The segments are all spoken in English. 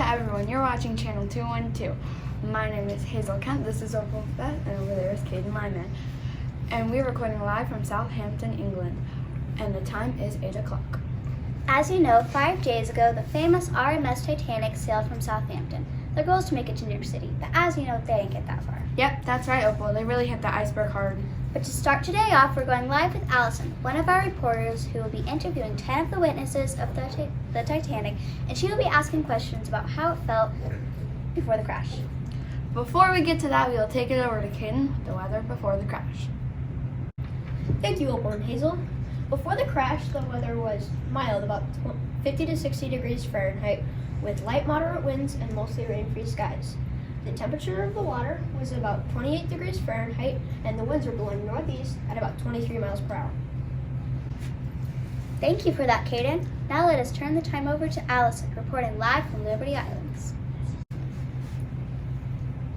Hi everyone, you're watching Channel 212. My name is Hazel Kent, this is Opal Beth, and over there is Caden Lyman. And we're recording live from Southampton, England. And the time is 8 o'clock. As you know, 5 days ago, the famous RMS Titanic sailed from Southampton. Their goal is to make it to New York City, but as you know, they didn't get that far. Yep, that's right, Opal. They really hit the iceberg hard. But to start today off, we're going live with Allison, one of our reporters who will be interviewing 10 of the witnesses of the Titanic, and she will be asking questions about how it felt before the crash. Before we get to that, we'll take it over to Caden with the weather before the crash. Thank you, Opal and Hazel. Before the crash, the weather was mild, about 50 to 60 degrees Fahrenheit, with light moderate winds and mostly rain-free skies. The temperature of the water was about 28 degrees Fahrenheit, and the winds were blowing northeast at about 23 miles per hour. Thank you for that, Caden. Now let us turn the time over to Allison, reporting live from Liberty Islands.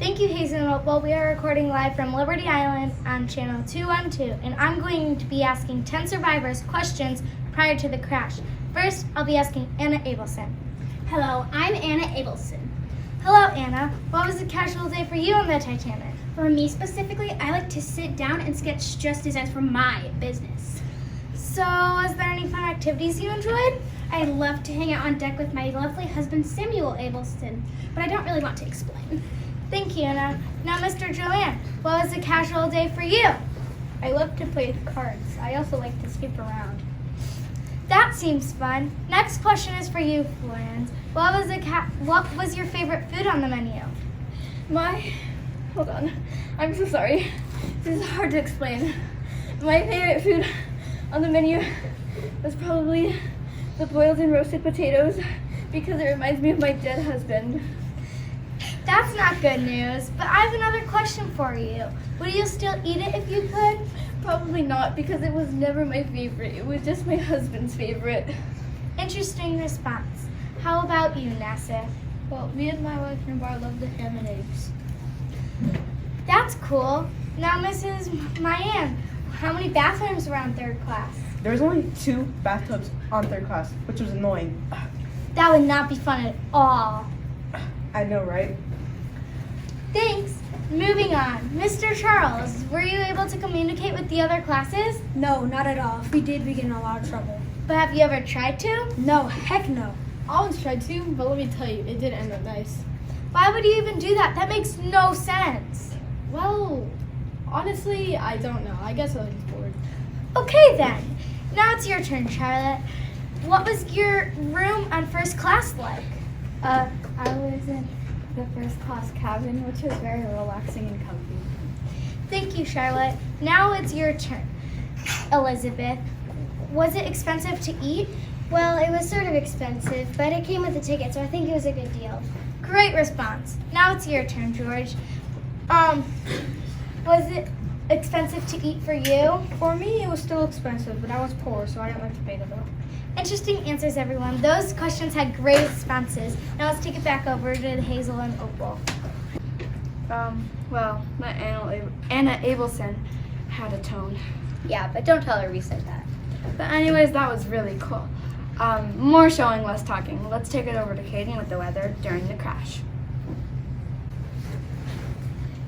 Thank you, Hazel and Opal. We are recording live from Liberty Island on Channel 212, and I'm going to be asking 10 survivors questions prior to the crash. First, I'll be asking Anna Abelson. Hello, I'm Anna Abelson. Hello, Anna. What was a casual day for you on the Titanic? For me specifically, I like to sit down and sketch just designs for my business. So, was there any fun activities you enjoyed? I love to hang out on deck with my lovely husband, Samuel Abelson, but I don't really want to explain. Thank you, Anna. Now, Mr. Joanne, what was a casual day for you? I love to play cards. I also like to skip around. That seems fun. Next question is for you, Florence. What was your favorite food on the menu? Hold on, I'm so sorry. This is hard to explain. My favorite food on the menu was probably the boiled and roasted potatoes because it reminds me of my dead husband. That's not good news, but I have another question for you. Would you still eat it if you could? Probably not, because it was never my favorite. It was just my husband's favorite. Interesting response. How about you, Nassif? Well, me and my wife and Bar love the ham and eggs. That's cool. Now, Mrs. Mayan, how many bathrooms were on third class? There was only 2 bathtubs on third class, which was annoying. That would not be fun at all. I know, right? Thanks. Moving on. Mr. Charles, were you able to communicate with the other classes? No, not at all. If we did, we'd get in a lot of trouble. But have you ever tried to? No, heck no. I always tried to, but let me tell you, it didn't end up nice. Why would you even do that? That makes no sense. Well, honestly, I don't know. I guess I was bored. Okay then. Now it's your turn, Charlotte. What was your room on first class like? I was in the first class cabin, which was very relaxing and comfy. Thank you, Charlotte. Now it's your turn. Elizabeth, was it expensive to eat? Well, it was sort of expensive, but it came with a ticket, so I think it was a good deal. Great response. Now it's your turn, George. Was it expensive to eat for you? For me, it was still expensive, but I was poor, so I didn't like to pay the bill. Interesting answers, everyone. Those questions had great responses. Now let's take it back over to Hazel and Opal. Well, my Anna Abelson had a tone. Yeah, but don't tell her we said that. But anyways, that was really cool. More showing, less talking. Let's take it over to Katie with the weather during the crash.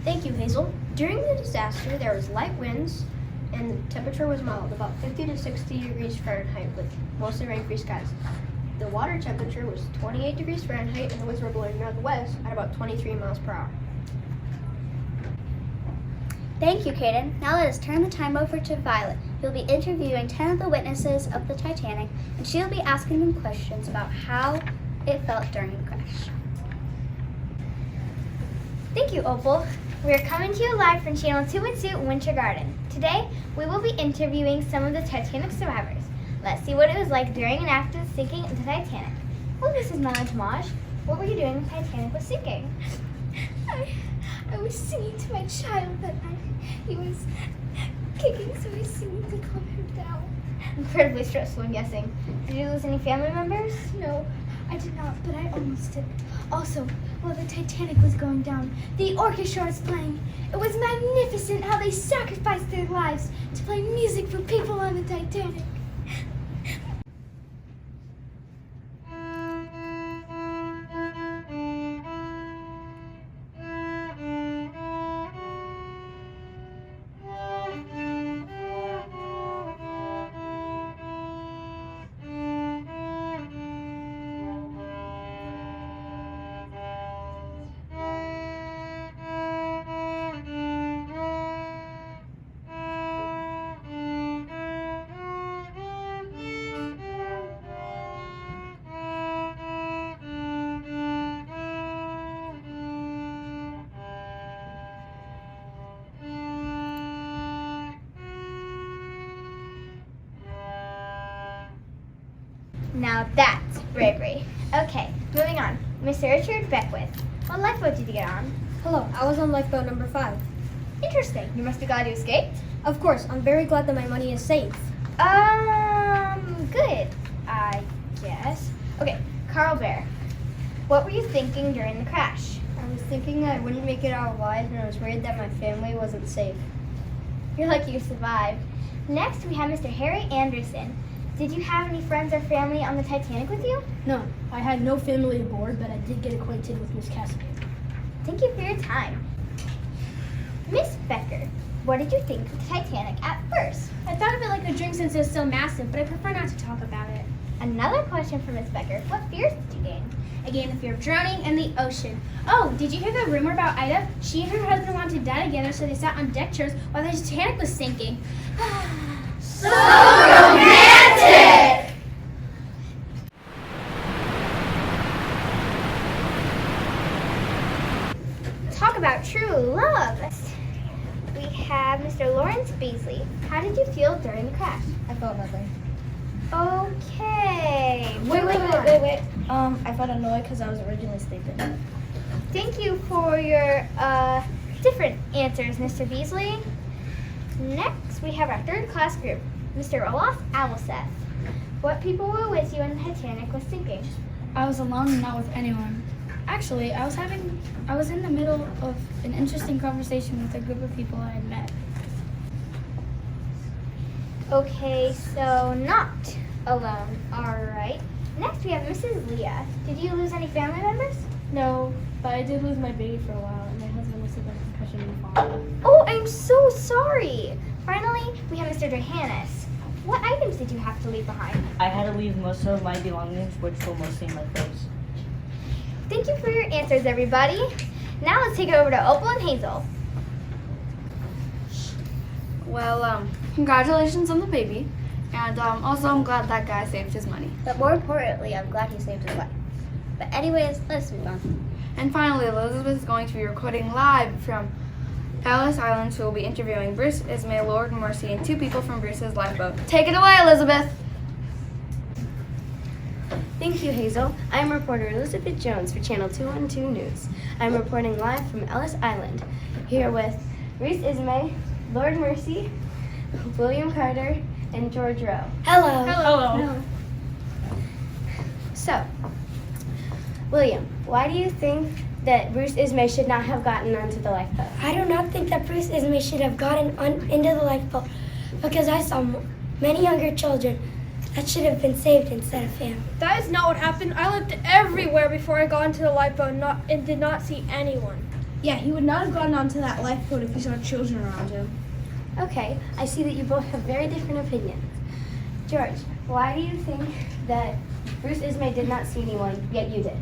Thank you, Hazel. During the disaster, there was light winds, and the temperature was mild, about 50 to 60 degrees Fahrenheit, with mostly rain-free skies. The water temperature was 28 degrees Fahrenheit, and the winds were blowing northwest at about 23 miles per hour. Thank you, Caden. Now let us turn the time over to Violet, who will be interviewing 10 of the witnesses of the Titanic, and she'll be asking them questions about how it felt during the crash. Thank you, Opal. We are coming to you live from Channel 212 Winter Garden. Today, we will be interviewing some of the Titanic survivors. Let's see what it was like during and after the sinking of the Titanic. Oh, Mrs. Melantomage, what were you doing when the Titanic was sinking? I was singing to my child that night. He was kicking, so I was singing to calm him down. Incredibly stressful, I'm guessing. Did you lose any family members? No, I did not, but I almost did. Also, while the Titanic was going down, the orchestra was playing. It was magnificent how they sacrificed their lives to play music for people on the Titanic. Now that's bravery. Okay, moving on. Mr. Richard Beckwith. What lifeboat did you get on? Hello, I was on lifeboat number 5. Interesting. You must be glad you escaped. Of course, I'm very glad that my money is safe. Good, I guess. Okay, Carl Bear. What were you thinking during the crash? I was thinking that I wouldn't make it out alive, and I was worried that my family wasn't safe. You're lucky you survived. Next, we have Mr. Harry Anderson. Did you have any friends or family on the Titanic with you? No, I had no family aboard, but I did get acquainted with Miss Cassidy. Thank you for your time. Miss Becker, what did you think of the Titanic at first? I thought of it like a drink since it was so massive, but I prefer not to talk about it. Another question for Miss Becker. What fears did you gain? I gained the fear of drowning and the ocean. Oh, did you hear the rumor about Ida? She and her husband wanted to die together, so they sat on deck chairs while the Titanic was sinking. So romantic! Talk about true love. We have Mr. Lawrence Beasley. How did you feel during the crash? I felt nothing. Okay. Wait. I felt annoyed because I was originally sleeping. Thank you for your different answers, Mr. Beasley. Next, we have our third class group, Mr. Olaf Alseth. What people were with you when the Titanic was sinking? I was alone and not with anyone. Actually, I was in the middle of an interesting conversation with a group of people I had met. Okay, so not alone. All right. Next, we have Mrs. Leah. Did you lose any family members? No, but I did lose my baby for a while, and my husband was sick with concussion in the fall. Oh, I'm so sorry. Finally, we have Mr. Johannes. What items did you have to leave behind? I had to leave most of my belongings, which were mostly my clothes. Thank you for your answers, everybody. Now let's take it over to Opal and Hazel. Well, congratulations on the baby. And also, I'm glad that guy saved his money. But more importantly, I'm glad he saved his life. But anyways, let's move on. And finally, Elizabeth is going to be recording live from Ellis Island, who will be interviewing Bruce Ismay, Lord Mercy, and 2 people from Bruce's lifeboat. Take it away, Elizabeth! Thank you, Hazel. I am reporter Elizabeth Jones for Channel 212 News. I am reporting live from Ellis Island, here with Bruce Ismay, Lord Mercy, William Carter, and George Rowe. Hello. Hello. So, William, why do you think that Bruce Ismay should not have gotten onto the lifeboat? I do not think that Bruce Ismay should have gotten into the lifeboat because I saw many younger children that should have been saved instead of him. That is not what happened. I looked everywhere before I got into the lifeboat and did not see anyone. Yeah, he would not have gotten onto that lifeboat if he saw children around him. Okay, I see that you both have very different opinions. George, why do you think that Bruce Ismay did not see anyone, yet you did?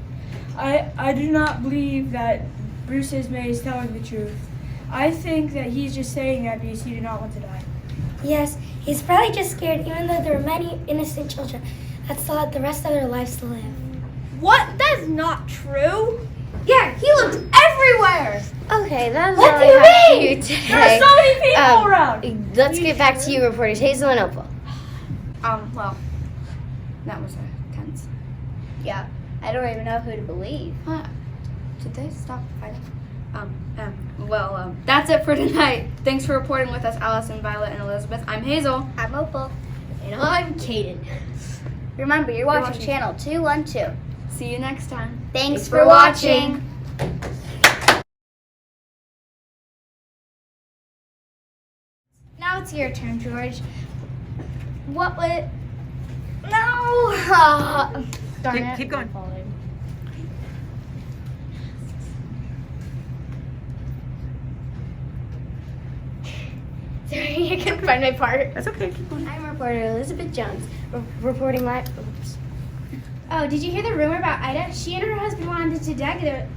I do not believe that Bruce Ismay is telling the truth. I think that he's just saying that because he did not want to die. Yes, he's probably just scared even though there were many innocent children that still had the rest of their lives to live. What? That is not true. Yeah, he looked everywhere. Okay, that's What all do I you have for mean? you today. There are so many people around! Let's get back to you, reporters Hazel and Opal. Well, that was tense. Yeah, I don't even know who to believe. Did they stop fighting? That's it for tonight. Thanks for reporting with us, Allison, Violet, and Elizabeth. I'm Hazel. I'm Opal. And I'm Kaden. Remember, you're watching Channel 212. See you next time. Thanks for watching. Now it's your turn, George. What would... No! Darn it. Keep going. Sorry, I couldn't find my part. That's okay. Keep going. I'm reporter Elizabeth Jones, reporting live. Oops. Oh, did you hear the rumor about Ida? She and her husband wanted to die together.